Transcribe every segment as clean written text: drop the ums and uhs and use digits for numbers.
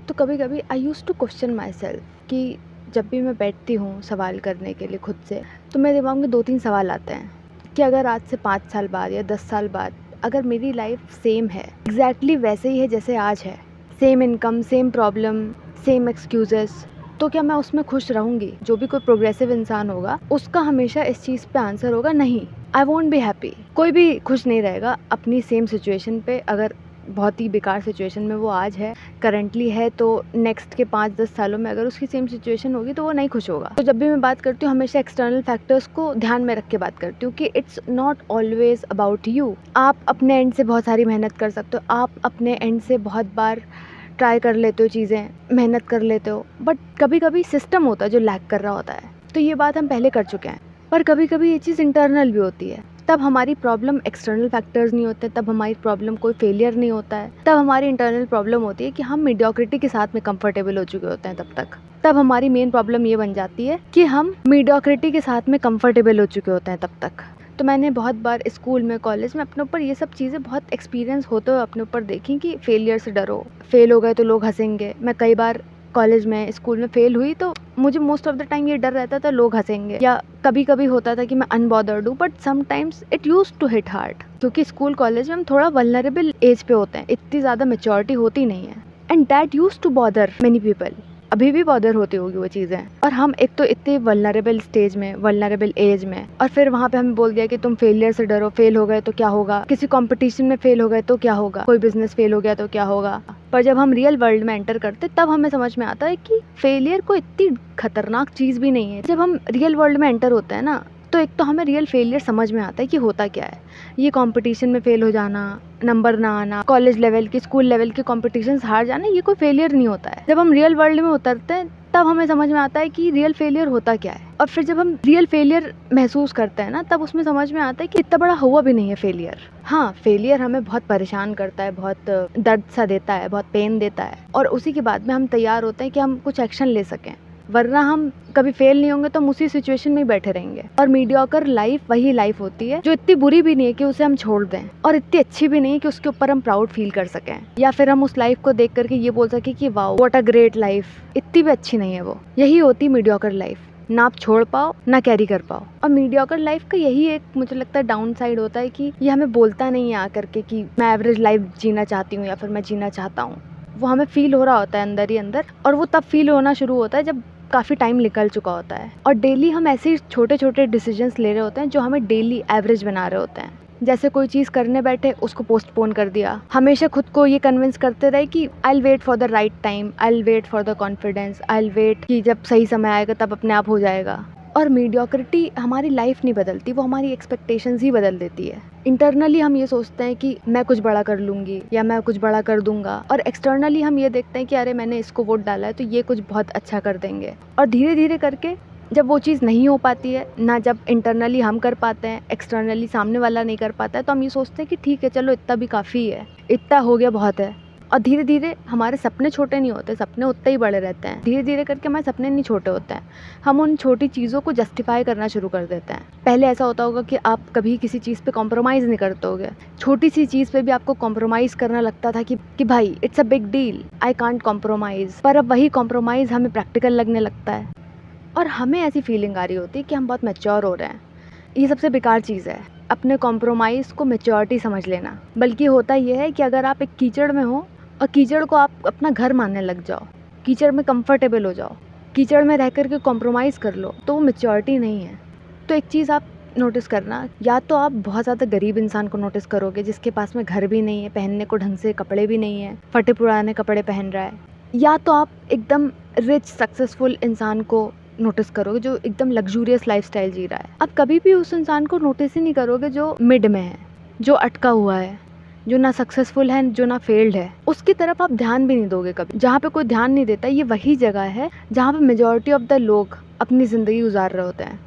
तो कभी कभी I use to question myself कि जब भी मैं बैठती हूँ सवाल करने के लिए खुद से, तो मेरे दिमाग में 2-3 सवाल आते हैं कि अगर आज से 5 साल बाद या 10 साल बाद अगर मेरी लाइफ सेम है, एग्जैक्टली वैसे ही है जैसे आज है, same income, same problem, same excuses, तो क्या मैं उसमें खुश रहूँगी? जो भी कोई प्रोग्रेसिव इंसान होगा उसका हमेशा इस चीज़ पे आंसर होगा नहीं, आई वोंट बी हैप्पी। कोई भी खुश नहीं रहेगा अपनी सेम सिचुएशन पे। अगर बहुत ही बेकार सिचुएशन में वो आज है, करंटली है, तो नेक्स्ट के 5-10 सालों में अगर उसकी सेम सिचुएशन होगी तो वो नहीं खुश होगा। तो जब भी मैं बात करती हूँ हमेशा एक्सटर्नल फैक्टर्स को ध्यान में रख के बात करती हूँ कि it's not always about you. आप अपने एंड से बहुत सारी मेहनत कर सकते हो, आप अपने एंड से बहुत बार ट्राई कर लेते हो, चीज़ें मेहनत कर लेते हो, बट कभी कभी सिस्टम होता है जो लैग कर रहा होता है। तो ये बात हम पहले कर चुके हैं। पर कभी कभी ये चीज़ इंटरनल भी होती है। तब हमारी प्रॉब्लम एक्सटर्नल फैक्टर्स नहीं होते, तब हमारी प्रॉब्लम कोई फेलियर नहीं होता है, तब हमारी इंटरनल प्रॉब्लम होती है कि हम मीडियोक्रिटी के साथ में कंफर्टेबल हो चुके होते हैं। तब हमारी मेन प्रॉब्लम ये बन जाती है कि हम मीडियोक्रिटी के साथ में कंफर्टेबल हो चुके होते हैं तब तक। तो मैंने बहुत बार स्कूल में, कॉलेज में अपने ऊपर ये सब चीज़ें बहुत एक्सपीरियंस होते हुए अपने ऊपर देखी कि फेलियर से डरो, फेल हो गए तो लोग हंसेंगे। मैं कई बार कॉलेज में, स्कूल में फेल हुई तो मुझे मोस्ट ऑफ द टाइम ये डर रहता था लोग हंसेंगे, या कभी कभी होता था कि मैं अनबॉदर्ड हूँ, but sometimes it use to hit hard, क्योंकि स्कूल कॉलेज में हम थोड़ा वल्नरेबल एज पे होते हैं, इतनी ज़्यादा मेच्योरिटी होती नहीं है, and that use to bother many people. अभी भी बॉदर होती होगी वो चीज़ें। और हम एक तो इतने वल्नरेबल स्टेज में, वल्नरेबल एज में, और फिर वहाँ पे हमें बोल दिया कि तुम फेलियर से डरो, फेल हो गए तो क्या होगा, किसी कंपटीशन में फेल हो गए तो क्या होगा, कोई बिजनेस फेल हो गया तो क्या होगा। पर जब हम रियल वर्ल्ड में एंटर करते तब हमें समझ में आता है कि फेलियर कोई इतनी खतरनाक चीज़ भी नहीं है। जब हम रियल वर्ल्ड में एंटर होते हैं ना, तो एक तो हमें रियल फेलियर समझ में आता है कि होता क्या है। ये कंपटीशन में फेल हो जाना, नंबर ना आना, कॉलेज लेवल की, स्कूल लेवल के कॉम्पिटिशन्स हार जाना, ये कोई फेलियर नहीं होता है। जब हम रियल वर्ल्ड में उतरते हैं तब हमें समझ में आता है कि रियल फेलियर होता क्या है। और फिर जब हम रियल फेलियर महसूस करते हैं ना, तब उसमें समझ में आता है कि इतना बड़ा हुआ भी नहीं है फेलियर। हाँ, फेलियर हमें बहुत परेशान करता है, बहुत दर्द सा देता है, बहुत पेन देता है, और उसी के बाद में हम तैयार होते हैं कि हम कुछ एक्शन ले सकें, वरना हम कभी फेल नहीं होंगे तो हम उसी सिचुएशन में ही बैठे रहेंगे। और मीडियोकर लाइफ वही लाइफ होती है जो इतनी बुरी भी नहीं है कि उसे हम छोड़ दें, और इतनी अच्छी भी नहीं है कि उसके ऊपर हम प्राउड फील कर सकें, या फिर हम उस लाइफ को देख करके ये बोल सके कि wow what a great life. इतनी भी अच्छी नहीं है वो। यही होती मीडियोकर लाइफ, ना आप छोड़ पाओ ना कैरी कर पाओ। और मीडियोकर लाइफ का यही एक मुझे लगता है डाउन साइड होता है कि ये हमें बोलता नहीं है आकर के कि मैं एवरेज लाइफ जीना चाहती हूँ या फिर मैं जीना चाहता हूँ। वो हमें फील हो रहा होता है अंदर ही अंदर, और वो तब फील होना शुरू होता है जब काफ़ी टाइम निकल चुका होता है, और डेली हम ऐसे ही छोटे छोटे डिसीजंस ले रहे होते हैं जो हमें डेली एवरेज बना रहे होते हैं। जैसे कोई चीज़ करने बैठे उसको पोस्टपोन कर दिया, हमेशा खुद को ये कन्विंस करते रहे कि I will wait for the right time, I will wait for the confidence, I will wait कि जब सही समय आएगा तब अपने आप हो जाएगा। और मीडियोक्रिटी हमारी लाइफ नहीं बदलती, वो हमारी एक्सपेक्टेशंस ही बदल देती है। इंटरनली हम ये सोचते हैं कि मैं कुछ बड़ा कर लूँगी या मैं कुछ बड़ा कर दूंगा, और एक्सटर्नली हम ये देखते हैं कि अरे मैंने इसको वोट डाला है तो ये कुछ बहुत अच्छा कर देंगे। और धीरे धीरे करके जब वो चीज़ नहीं हो पाती है ना, जब इंटरनली हम कर पाते हैं, एक्सटर्नली सामने वाला नहीं कर पाता है, तो हम ये सोचते हैं कि ठीक है चलो इतना भी काफ़ी है, इतना हो गया बहुत है। और धीरे धीरे हमारे सपने छोटे नहीं होते, सपने उतने ही बड़े रहते हैं। धीरे धीरे करके हमारे सपने नहीं छोटे होते हैं, हम उन छोटी चीज़ों को जस्टिफाई करना शुरू कर देते हैं। पहले ऐसा होता होगा कि आप कभी किसी चीज़ पे कॉम्प्रोमाइज़ नहीं करते होगे, छोटी सी चीज़ पे भी आपको कॉम्प्रोमाइज़ करना लगता था कि भाई it's a big deal, I can't compromise. पर अब वही कॉम्प्रोमाइज़ हमें प्रैक्टिकल लगने लगता है, और हमें ऐसी फीलिंग आ रही होती है कि हम बहुत मैच्योर हो रहे हैं। ये सबसे बेकार चीज़ है, अपने कॉम्प्रोमाइज़ को मैच्योरिटी समझ लेना। बल्कि होता ये है कि अगर आप एक कीचड़ में हो और कीचड़ को आप अपना घर मानने लग जाओ, कीचड़ में कंफर्टेबल हो जाओ, कीचड़ में रह कर के कॉम्प्रोमाइज़ कर लो, तो वो मैच्योरिटी नहीं है। तो एक चीज़ आप नोटिस करना, या तो आप बहुत ज़्यादा गरीब इंसान को नोटिस करोगे जिसके पास में घर भी नहीं है, पहनने को ढंग से कपड़े भी नहीं है, फटे पुराने कपड़े पहन रहा है, या तो आप एकदम रिच सक्सेसफुल इंसान को नोटिस करोगे जो एकदम लग्जूरियस लाइफस्टाइल जी रहा है। आप कभी भी उस इंसान को नोटिस ही नहीं करोगे जो मिड में है, जो अटका हुआ है, जो ना सक्सेसफुल है जो ना फेल्ड है। उसकी तरफ आप ध्यान भी नहीं दोगे कभी। जहाँ पे कोई ध्यान नहीं देता, ये वही जगह है जहाँ पे मेजॉरिटी ऑफ द लोग अपनी ज़िंदगी गुजार रहे होते हैं,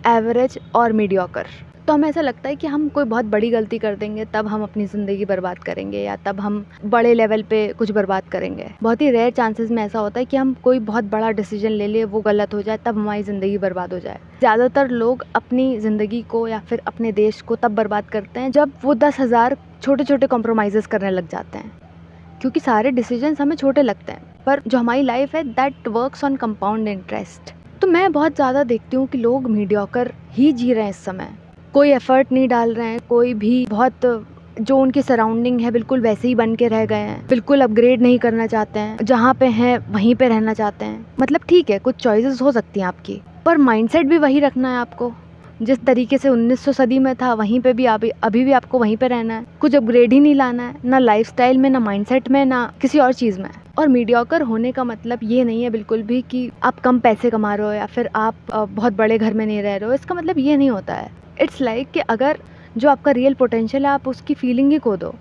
एवरेज और मीडियोकर। तो हमें ऐसा लगता है कि हम कोई बहुत बड़ी गलती कर देंगे तब हम अपनी ज़िंदगी बर्बाद करेंगे, या तब हम बड़े लेवल पे कुछ बर्बाद करेंगे। बहुत ही रेयर चांसेस में ऐसा होता है कि हम कोई बहुत बड़ा डिसीजन ले लिए, वो गलत हो जाए, तब हमारी ज़िंदगी बर्बाद हो जाए। ज़्यादातर लोग अपनी ज़िंदगी को या फिर अपने देश को तब बर्बाद करते हैं जब वो 10,000 छोटे छोटे कॉम्प्रोमाइज़ेस करने लग जाते हैं, क्योंकि सारे डिसीजंस हमें छोटे लगते हैं, पर जो हमारी लाइफ है that works on compound interest. तो मैं बहुत ज़्यादा देखती हूँ कि लोग मीडियोकर ही जी रहे हैं इस समय, कोई एफर्ट नहीं डाल रहे हैं, कोई भी बहुत जो उनकी सराउंडिंग है बिल्कुल वैसे ही बन के रह गए हैं, बिल्कुल अपग्रेड नहीं करना चाहते हैं, जहाँ पे हैं वहीं पे रहना चाहते हैं। मतलब ठीक है, कुछ चॉइसेस हो सकती हैं आपकी, पर माइंडसेट भी वही रखना है आपको। जिस तरीके से 1900 सदी में था वहीं पे भी अभी भी आपको वहीं पे रहना है, कुछ अपग्रेड ही नहीं लाना है, ना लाइफस्टाइल में, ना माइंडसेट में, ना किसी और चीज़ में। और मीडियोकर होने का मतलब ये नहीं है बिल्कुल भी कि आप कम पैसे कमा रहे हो या फिर आप बहुत बड़े घर में नहीं रह रहे हो। इसका मतलब ये नहीं होता है। इट्स लाइक कि अगर जो आपका रियल पोटेंशियल है आप उसकी फीलिंग ही खो दो,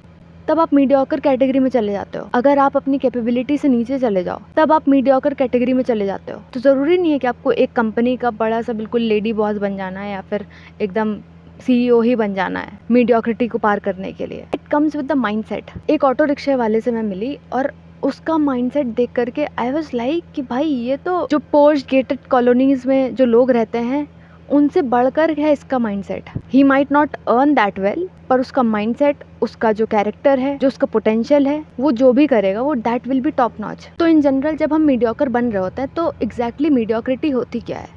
तब आप मीडियोकर कैटेगरी में चले जाते हो। अगर आप अपनी कैपेबिलिटी से नीचे चले जाओ तब आप मीडियोकर कैटेगरी में चले जाते हो। तो ज़रूरी नहीं है कि आपको एक कंपनी का बड़ा सा बिल्कुल लेडी बॉस बन जाना है या फिर एकदम CEO ही बन जाना है मीडियोक्रिटी को पार करने के लिए। It comes with the mindset. एक ऑटो रिक्शा वाले से मैं मिली और उसका माइंडसेट देख करके आई वाज लाइक कि भाई ये तो जो पोस्ट गेटेड कॉलोनीज में जो लोग रहते हैं उनसे बढ़कर है इसका mindset. He might not earn that well, पर उसका माइंडसेट, उसका जो कैरेक्टर है, जो उसका पोटेंशियल है, वो जो भी करेगा वो that will be top notch. तो इन जनरल जब हम मीडियोकर बन रहे होते हैं तो एग्जैक्टली मीडियोक्रिटी होती क्या है?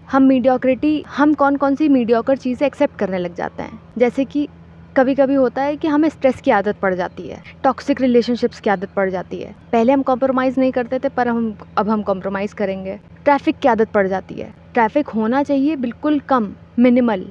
हम कौन कौन सी मीडियोकर चीज़ें एक्सेप्ट करने लग जाते हैं। जैसे कि कभी कभी होता है कि हमें स्ट्रेस की आदत पड़ जाती है, टॉक्सिक रिलेशनशिप्स की आदत पड़ जाती है। पहले हम कॉम्प्रोमाइज़ नहीं करते थे पर अब हम कॉम्प्रोमाइज़ करेंगे। ट्रैफिक की आदत पड़ जाती है। ट्रैफिक होना चाहिए बिल्कुल कम, मिनिमल,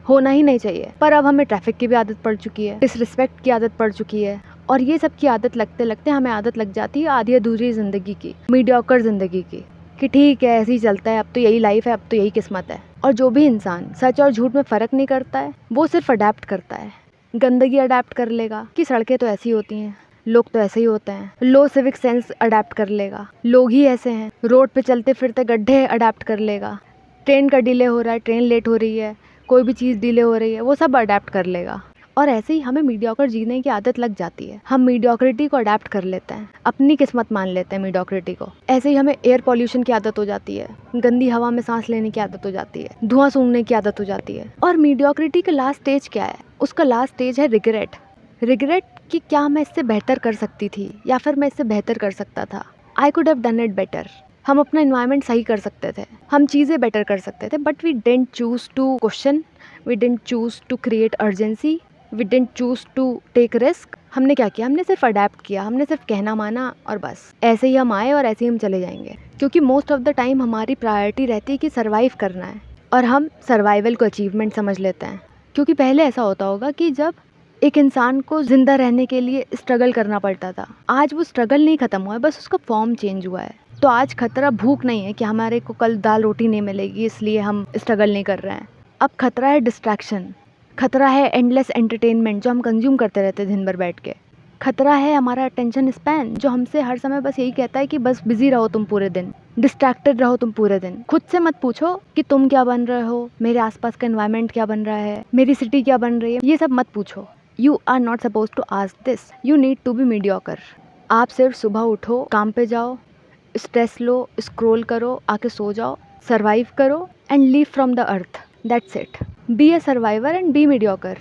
होना ही नहीं चाहिए, पर अब हमें ट्रैफिक की भी आदत पड़ चुकी है, डिसरिस्पेक्ट की आदत पड़ चुकी है। और ये सब की आदत लगते लगते हमें आदत लग जाती है आधी अधूरी ज़िंदगी की, मीडियोकर ज़िंदगी की, कि ठीक है ऐसे ही चलता है, अब तो यही लाइफ है, अब तो यही किस्मत है। और जो भी इंसान सच और झूठ में फ़र्क नहीं करता है वो सिर्फ अडेप्ट करता है। गंदगी अडेप्ट कर लेगा कि सड़कें तो ऐसी होती हैं, लोग तो ऐसे ही होते हैं। लो सिविक सेंस अडेप्ट कर लेगा, लोग ही ऐसे हैं। रोड पे चलते फिरते गड्ढे अडेप्ट कर लेगा। ट्रेन का डिले हो रहा है, ट्रेन लेट हो रही है, कोई भी चीज़ डिले हो रही है, वो सब अडेप्ट कर लेगा। और ऐसे ही हमें मीडियोकर जीने की आदत लग जाती है। हम मीडियोक्रिटी को अडेप्ट कर लेते हैं, अपनी किस्मत मान लेते हैं मीडियोक्रिटी को। ऐसे ही हमें एयर पॉल्यूशन की आदत हो जाती है, गंदी हवा में सांस लेने की आदत हो जाती है, धुआं सूंघने की आदत हो जाती है। और मीडियोक्रिटी का लास्ट स्टेज क्या है? उसका लास्ट स्टेज है रिग्रेट। रिग्रेट कि क्या मैं इससे बेहतर कर सकती थी या फिर मैं इससे बेहतर कर सकता था। I could have done it better. हम अपना एनवायरनमेंट सही कर सकते थे, हम चीज़ें बेटर कर सकते थे, but we didn't choose to question, we didn't choose to create urgency, we didn't choose to take risk. हमने क्या किया? हमने सिर्फ अडेप्ट किया, हमने सिर्फ कहना माना और बस ऐसे ही हम आए और ऐसे ही हम चले जाएंगे। क्योंकि मोस्ट ऑफ द टाइम हमारी प्रायोरिटी रहती है कि सर्वाइव करना है और हम सर्वाइवल को अचीवमेंट समझ लेते हैं। क्योंकि पहले ऐसा होता होगा कि जब एक इंसान को जिंदा रहने के लिए स्ट्रगल करना पड़ता था, आज वो स्ट्रगल नहीं ख़त्म हुआ है, बस उसका फॉर्म चेंज हुआ है। तो आज खतरा भूख नहीं है कि हमारे को कल दाल रोटी नहीं मिलेगी इसलिए हम स्ट्रगल नहीं कर रहे हैं। अब खतरा है डिस्ट्रैक्शन, खतरा है एंडलेस एंटरटेनमेंट जो हम कंज्यूम करते रहते हैं दिन भर बैठ के। खतरा है हमारा अटेंशन स्पैन जो हमसे हर समय बस यही कहता है कि बस बिजी रहो तुम पूरे दिन, डिस्ट्रैक्टेड रहो तुम पूरे दिन। खुद से मत पूछो कि तुम क्या बन रहे हो, मेरे आसपास का एनवायरनमेंट क्या बन रहा है, मेरी सिटी क्या बन रही है, ये सब मत पूछो। You are not suppose to ask this, you need to be mediocre. आप सिर्फ सुबह उठो, काम पे जाओ, स्ट्रेस लो, स्क्रॉल करो, आके सो जाओ, सर्वाइव करो and leave from the earth. That's it. Be a survivor and be mediocre.